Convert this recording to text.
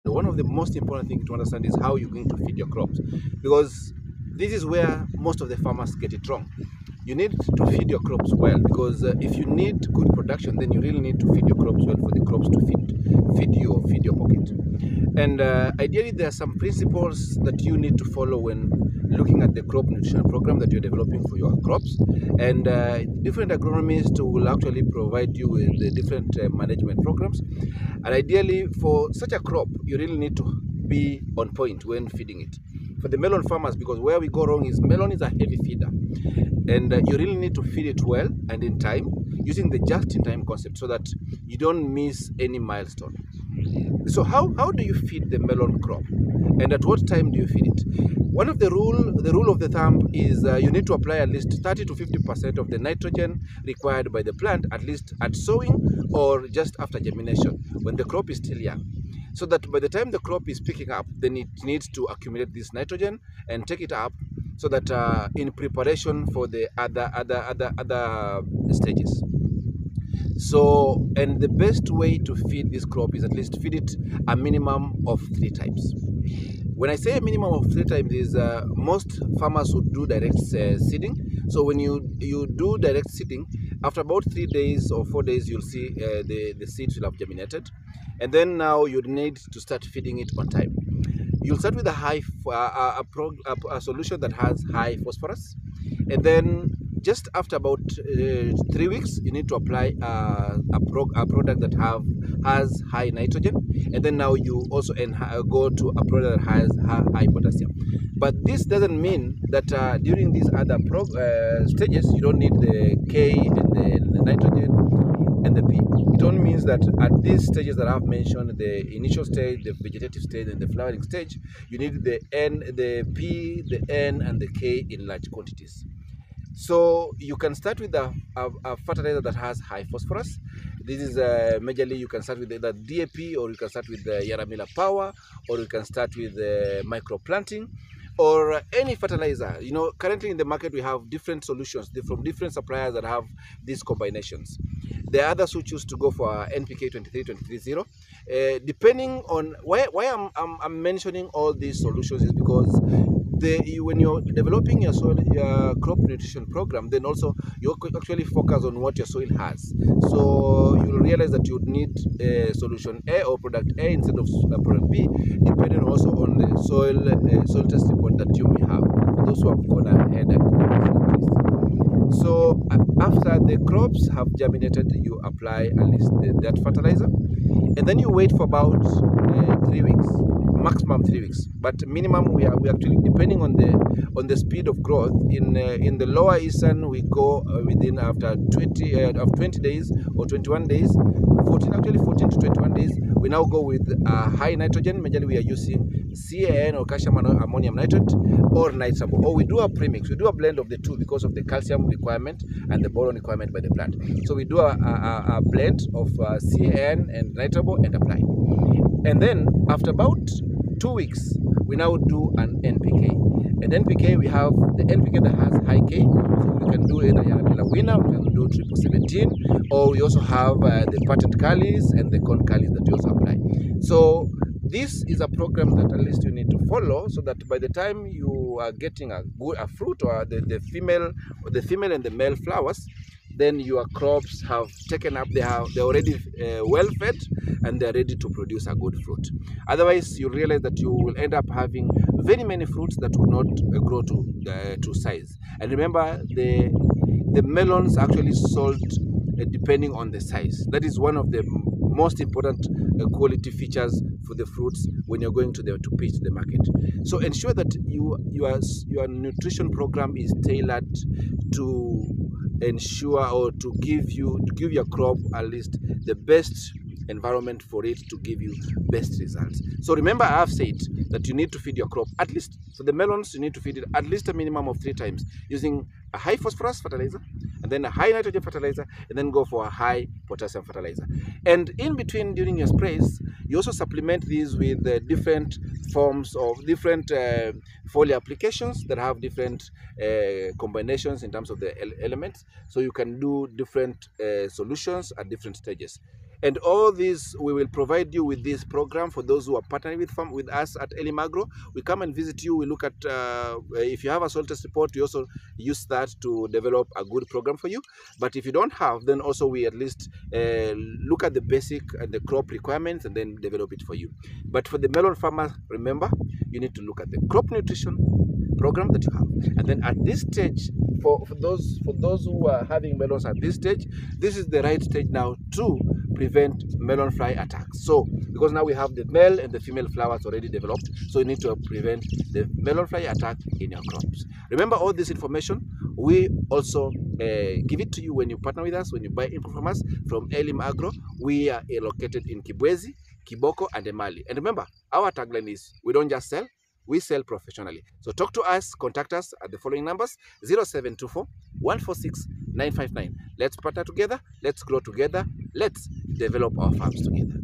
One of the most important things to understand is how you're going to feed your crops, because this is where most of the farmers get it wrong. You need to feed your crops well, because if you need good production, then you really need to feed your crops well for the crops to feed you or feed your pocket. And ideally, there are some principles that you need to follow when looking at the crop nutrition program that you're developing for your crops. And different agronomists will actually provide you with the different management programs. And ideally, for such a crop, you really need to be on point when feeding it. For the melon farmers, because where we go wrong is melon is a heavy feeder, and you really need to feed it well and in time, using the just-in-time concept so that you don't miss any milestone. So how do you feed the melon crop, and at what time do you feed it? One of the rule of the thumb is you need to apply at least 30 to 50% of the nitrogen required by the plant, at least at sowing or just after germination, when the crop is still young, so that by the time the crop is picking up, then it needs to accumulate this nitrogen and take it up, so that in preparation for the other stages. So, and the best way to feed this crop is at least feed it a minimum of 3 times. When I say a minimum of 3 times is most farmers would do direct seeding. So when you do direct seeding, after about 3 days or 4 days, you'll see the seeds will have germinated, and then now you need to start feeding it on time. You'll start with a solution that has high phosphorus, and then just after about 3 weeks, you need to apply a product that has high nitrogen, and then now you also go to a product that has high potassium. But this doesn't mean that during these other stages you don't need the K and the nitrogen and the P. It only means that at these stages that I've mentioned, the initial stage, the vegetative stage, and the flowering stage, you need the N, the P, the N, and the K in large quantities. So you can start with a fertilizer that has high phosphorus. This is majorly you can start with either DAP, or you can start with the Yaramila Power, or you can start with micro planting, or any fertilizer. You know, currently in the market we have different solutions from different suppliers that have these combinations. There are others who choose to go for NPK 23-23-0. Depending on why I'm mentioning all these solutions is because when you're developing your crop nutrition program, then also you actually focus on what your soil has. So you'll realize that you need solution A or product A instead of product B, depending also on the soil test report that you may have, for those who have gone ahead and so after the crops have germinated, you apply at least that fertilizer, and then you wait for about 3 weeks, maximum 3 weeks, but minimum we actually, depending on the speed of growth. In the lower eastern, we go within after 20 days or 21 days, 14 to 21 days. We now go with high nitrogen. Majorly we are using CAN or calcium ammonium nitrate or Nitrabo, or we do a premix. We do a blend of the two because of the calcium requirement and the boron requirement by the plant. So we do a blend of CAN and Nitrabo and apply. And then after about 2 weeks, we now do an NPK. And NPK, we have the NPK that has high K. So we can do either Yaramila Winner, we can do 1717, or we also have the patent Kalis and the corn Kalis that we also apply. So this is a program that at least you need to follow, so that by the time you are getting a fruit, or the female and the male flowers, then your crops have taken up, they're already well fed, and they're ready to produce a good fruit. Otherwise, you realize that you will end up having very many fruits that will not grow to size. And remember, the melons actually sold depending on the size. That is one of the most important quality features for the fruits when you're going to pitch the market. So ensure that your nutrition program is tailored to ensure or to give your crop at least the best environment for it to give you best results. So remember, I have said that you need to feed your crop at least, for the melons, you need to feed it at least a minimum of 3 times using a high phosphorus fertilizer, and then a high nitrogen fertilizer, and then go for a high potassium fertilizer. And in between, during your sprays, you also supplement these with different forms of different foliar applications that have different combinations in terms of the elements. So you can do different solutions at different stages. And all this, we will provide you with this program for those who are partnering with us at Elim Agro. We come and visit you. We look at, if you have a soil test report, we also use that to develop a good program for you. But if you don't have, then also we at least look at the basic and the crop requirements and then develop it for you. But for the melon farmer, remember, you need to look at the crop nutrition program that you have. And then at this stage, for those who are having melons at this stage, this is the right stage now to prevent melon fly attacks. So because now we have the male and the female flowers already developed, so you need to prevent the melon fly attack in your crops. Remember, all this information we also give it to you when you partner with us, when you buy input from us from Elim Agro. We are located in Kibwezi, Kiboko and Emali. And remember, our tagline is, we don't just sell, we sell professionally. So talk to us, contact us at the following numbers: 0724 146 959. Let's partner together, let's grow together, let's develop our farms together.